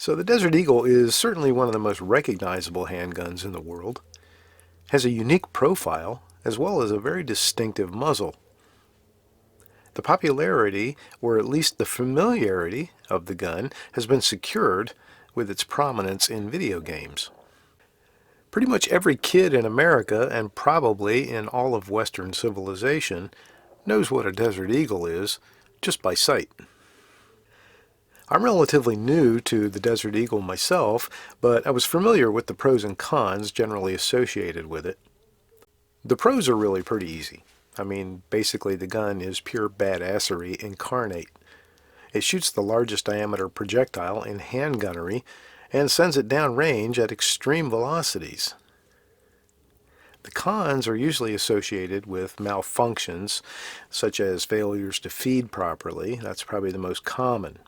So the Desert Eagle is certainly one of the most recognizable handguns in the world. Has a unique profile as well as a very distinctive muzzle. The popularity, or at least the familiarity, of the gun has been secured with its prominence in video games. Pretty much every kid in America, and probably in all of Western civilization, knows what a Desert Eagle is just by sight. I'm relatively new to the Desert Eagle myself, but I was familiar with the pros and cons generally associated with it. The pros are really pretty easy. I mean, basically the gun is pure badassery incarnate. It shoots the largest diameter projectile in handgunnery and sends it downrange at extreme velocities. The cons are usually associated with malfunctions, such as failures to feed properly. That's probably the most common.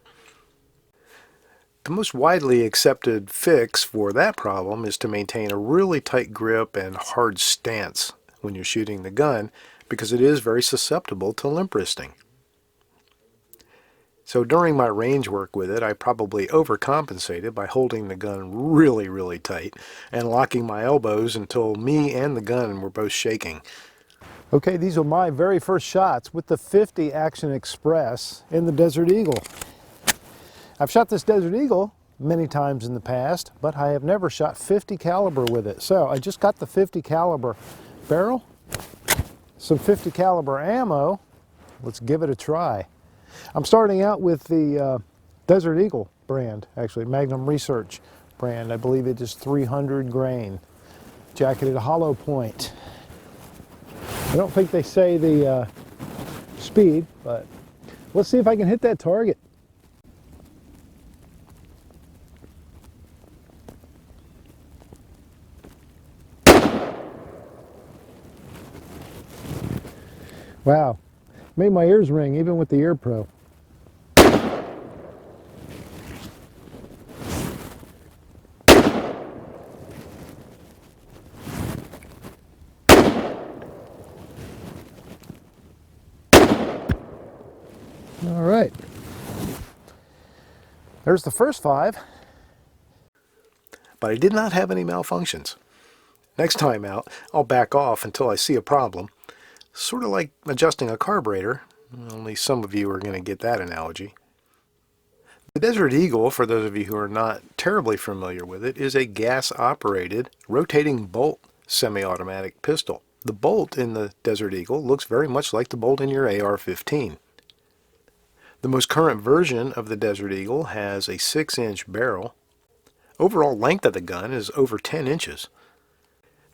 The most widely accepted fix for that problem is to maintain a really tight grip and hard stance when you're shooting the gun, because it is very susceptible to limp wristing. So during my range work with it, I probably overcompensated by holding the gun really tight and locking my elbows until me and the gun were both shaking. Okay, these are my very first shots with the .50 Action Express in the Desert Eagle. I've shot this Desert Eagle many times in the past, but I have never shot .50 caliber with it. So I just got the .50 caliber barrel, some .50 caliber ammo. Let's give it a try. I'm starting out with the Desert Eagle brand, actually, Magnum Research brand. I believe it is 300 grain, jacketed hollow point. I don't think they say the speed, but let's see if I can hit that target. Wow, made my ears ring even with the Ear Pro. All right, there's the first 5. But I did not have any malfunctions. Next time out, I'll back off until I see a problem. Sort of like adjusting a carburetor, only some of you are going to get that analogy. The Desert Eagle, for those of you who are not terribly familiar with it, is a gas-operated, rotating bolt semi-automatic pistol. The bolt in the Desert Eagle looks very much like the bolt in your AR-15. The most current version of the Desert Eagle has a 6-inch barrel. Overall length of the gun is over 10 inches.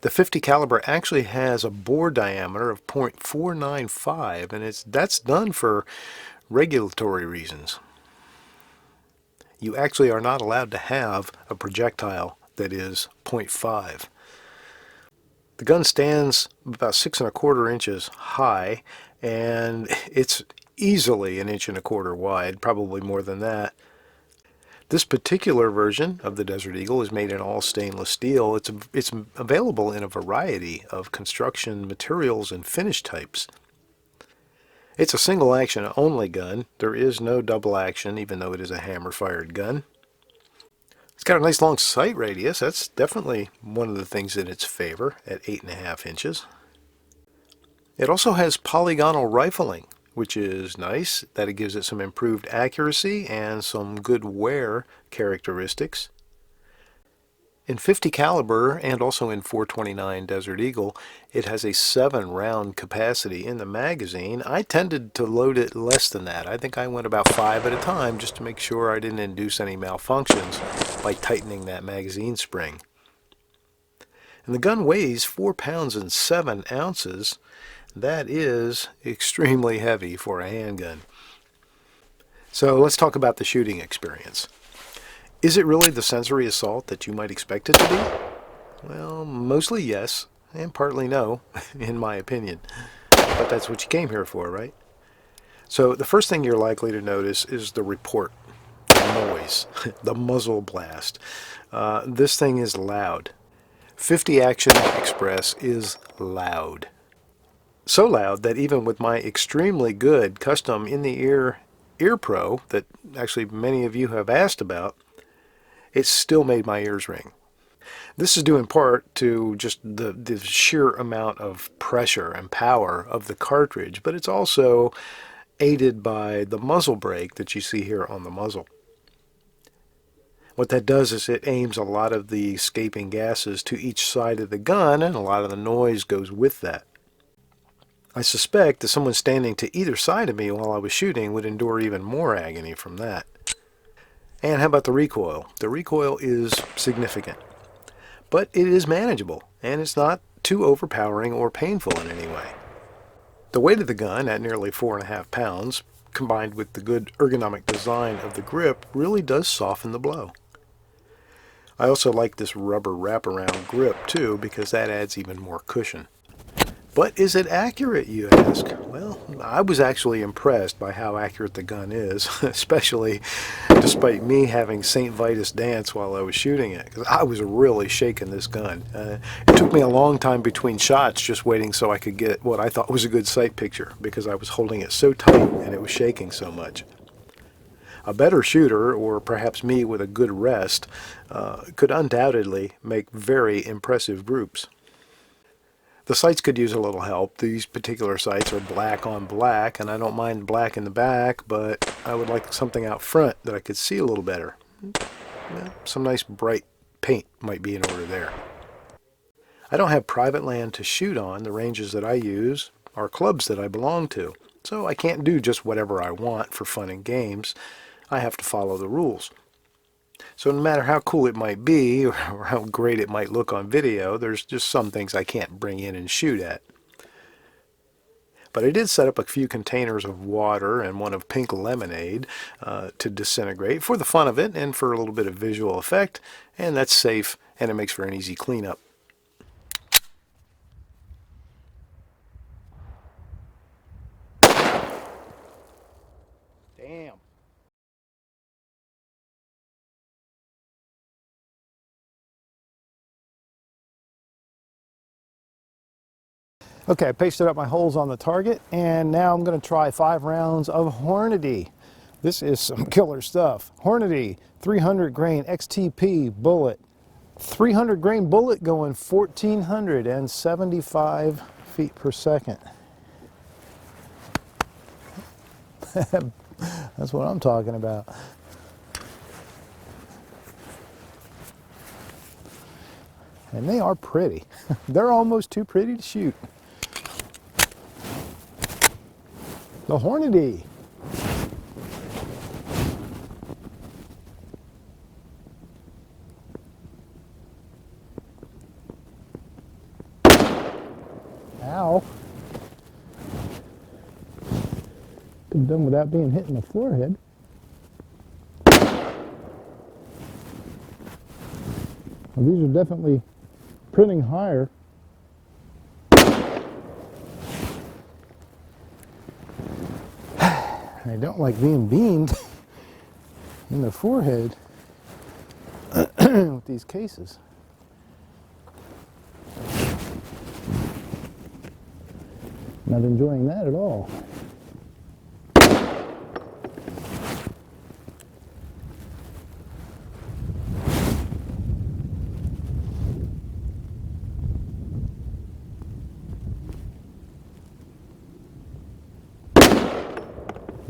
The .50 caliber actually has a bore diameter of .495, and that's done for regulatory reasons. You actually are not allowed to have a projectile that is .5. The gun stands about 6¼ inches high, and it's easily 1¼ inch wide, probably more than that. This particular version of the Desert Eagle is made in all stainless steel. It's available in a variety of construction materials and finish types. It's a single action only gun. There is no double action, even though it is a hammer fired gun. It's got a nice long sight radius. That's definitely one of the things in its favor at 8½ inches. It also has polygonal rifling, which is nice, that it gives it some improved accuracy and some good wear characteristics. In .50 caliber and also in .429 Desert Eagle, it has a 7-round capacity in the magazine. I tended to load it less than that. I think I went about 5 at a time just to make sure I didn't induce any malfunctions by tightening that magazine spring. And the gun weighs 4 pounds and 7 ounces. That is extremely heavy for a handgun. So let's talk about the shooting experience. Is it really the sensory assault that you might expect it to be? Well, mostly yes, and partly no, in my opinion. But that's what you came here for, right? So the first thing you're likely to notice is the report, the noise, the muzzle blast. This thing is loud. .50 Action Express is loud. So loud that even with my extremely good custom in-the-ear Ear Pro that actually many of you have asked about, it still made my ears ring. This is due in part to just the sheer amount of pressure and power of the cartridge, but it's also aided by the muzzle brake that you see here on the muzzle. What that does is it aims a lot of the escaping gases to each side of the gun, and a lot of the noise goes with that. I suspect that someone standing to either side of me while I was shooting would endure even more agony from that. And how about the recoil? The recoil is significant, but it is manageable, and it's not too overpowering or painful in any way. The weight of the gun, at nearly 4.5 pounds, combined with the good ergonomic design of the grip, really does soften the blow. I also like this rubber wraparound grip too, because that adds even more cushion. But is it accurate, you ask? Well, I was actually impressed by how accurate the gun is, especially despite me having St. Vitus dance while I was shooting it, because I was really shaking this gun. It took me a long time between shots just waiting so I could get what I thought was a good sight picture, because I was holding it so tight and it was shaking so much. A better shooter, or perhaps me with a good rest, could undoubtedly make very impressive groups. The sights could use a little help. These particular sights are black on black, and I don't mind black in the back, but I would like something out front that I could see a little better. Some nice bright paint might be in order there. I don't have private land to shoot on. The ranges that I use are clubs that I belong to, so I can't do just whatever I want for fun and games. I have to follow the rules. So no matter how cool it might be or how great it might look on video, there's just some things I can't bring in and shoot at. But I did set up a few containers of water and one of pink lemonade to disintegrate for the fun of it and for a little bit of visual effect, and that's safe and it makes for an easy cleanup. Damn. Okay, I pasted up my holes on the target, and now I'm going to try 5 rounds of Hornady. This is some killer stuff. Hornady 300 grain XTP bullet. 300 grain bullet going 1,475 feet per second. That's what I'm talking about. And they are pretty. They're almost too pretty to shoot. The Hornady. Ow. Could have done without being hit in the forehead. Well, these are definitely printing higher. I don't like being beamed in the forehead with these cases. Not enjoying that at all.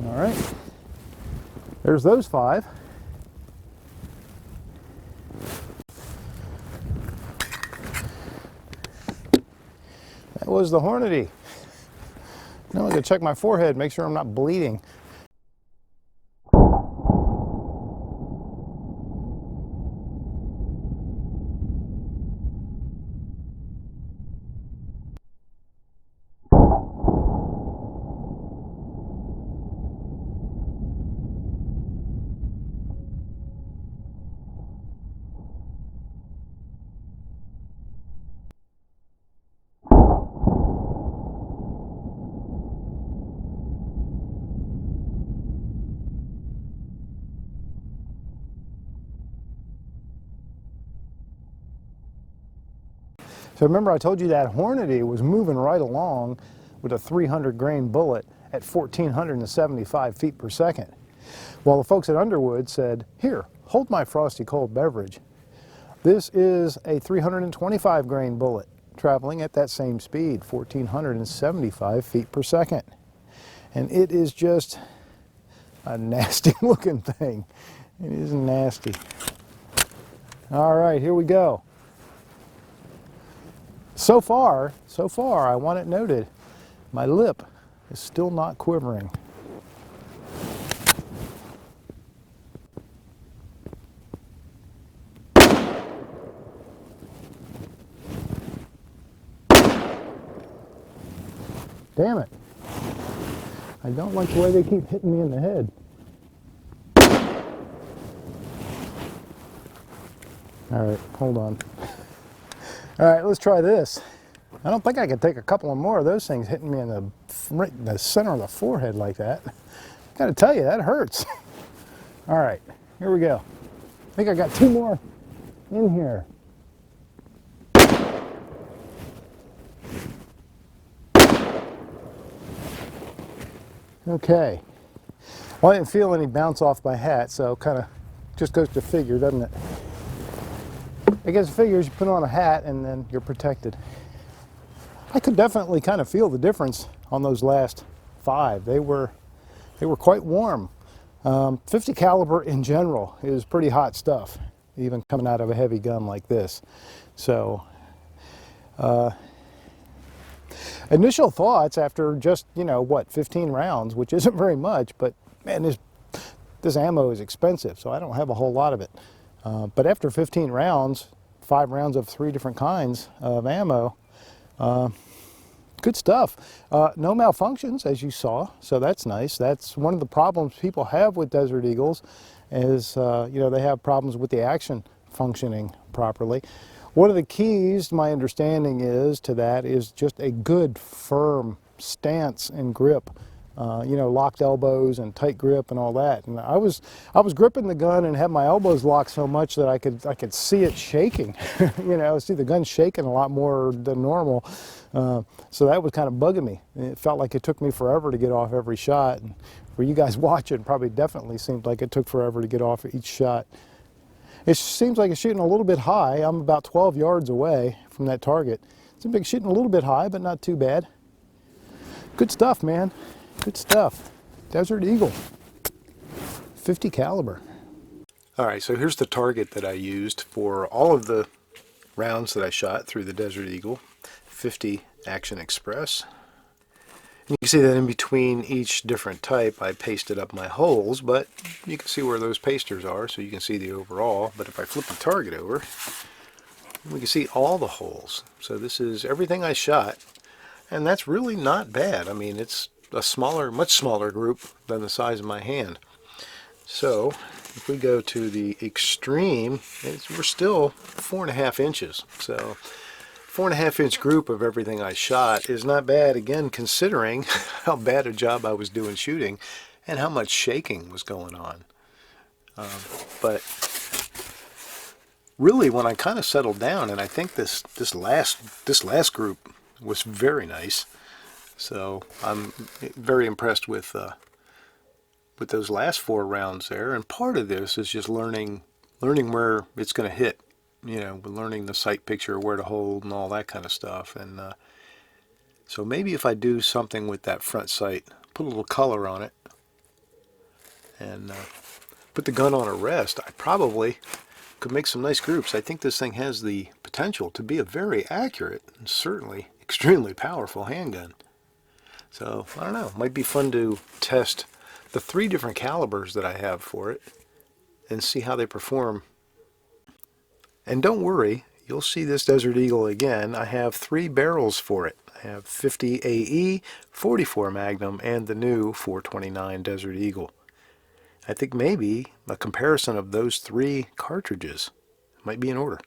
All right, there's those 5. That was the Hornady. Now I'm going to check my forehead, make sure I'm not bleeding. So remember I told you that Hornady was moving right along with a 300 grain bullet at 1,475 feet per second. Well, the folks at Underwood said, "Here, hold my frosty cold beverage." This is a 325 grain bullet traveling at that same speed, 1,475 feet per second. And it is just a nasty looking thing. It is nasty. All right, here we go. So far, I want it noted, my lip is still not quivering. Damn it. I don't like the way they keep hitting me in the head. All right, hold on. All right, let's try this. I don't think I can take a couple of more of those things hitting me in right in the center of the forehead like that. Gotta tell you, that hurts. All right, here we go. I think I got 2 more in here. Okay. Well, I didn't feel any bounce off my hat, so kind of just goes to figure, doesn't it? I guess it figures you put on a hat and then you're protected. I could definitely kind of feel the difference on those last 5. They were quite warm. 50 caliber in general is pretty hot stuff, even coming out of a heavy gun like this. So, initial thoughts after just, you know, what, 15 rounds, which isn't very much, but man, this ammo is expensive, so I don't have a whole lot of it. But after 15 rounds, 5 rounds of 3 different kinds of ammo, good stuff. No malfunctions, as you saw, so that's nice. That's one of the problems people have with Desert Eagles is, you know, they have problems with the action functioning properly. One of the keys, my understanding is, to that is just a good, firm stance and grip. You know, locked elbows and tight grip and all that. And I was gripping the gun and had my elbows locked so much that I could see it shaking. You know, see the gun shaking a lot more than normal. So that was kind of bugging me. It felt like it took me forever to get off every shot. And for you guys watching, probably definitely seemed like it took forever to get off each shot. It seems like it's shooting a little bit high. I'm about 12 yards away from that target. It's shooting a little bit high, but not too bad. Good stuff, man. Good stuff. Desert Eagle, 50 caliber. All right, so here's the target that I used for all of the rounds that I shot through the Desert Eagle, 50 Action Express. And you can see that in between each different type I pasted up my holes, but you can see where those pasters are, so you can see the overall. But if I flip the target over, we can see all the holes. So this is everything I shot, and that's really not bad. I mean, it's a smaller, much smaller group than the size of my hand. So if we go to the extreme, we're still 4.5 inches. So 4.5 inch group of everything I shot is not bad, again, considering how bad a job I was doing shooting and how much shaking was going on. But really, when I kind of settled down, and I think this last group was very nice. So I'm very impressed with those last 4 rounds there. And part of this is just learning where it's going to hit. You know, learning the sight picture, where to hold, and all that kind of stuff. And so maybe if I do something with that front sight, put a little color on it, and put the gun on a rest, I probably could make some nice groups. I think this thing has the potential to be a very accurate and certainly extremely powerful handgun. So, I don't know, it might be fun to test the 3 different calibers that I have for it and see how they perform. And don't worry, you'll see this Desert Eagle again. I have 3 barrels for it. I have 50 AE, 44 Magnum, and the new 429 Desert Eagle. I think maybe a comparison of those 3 cartridges might be in order.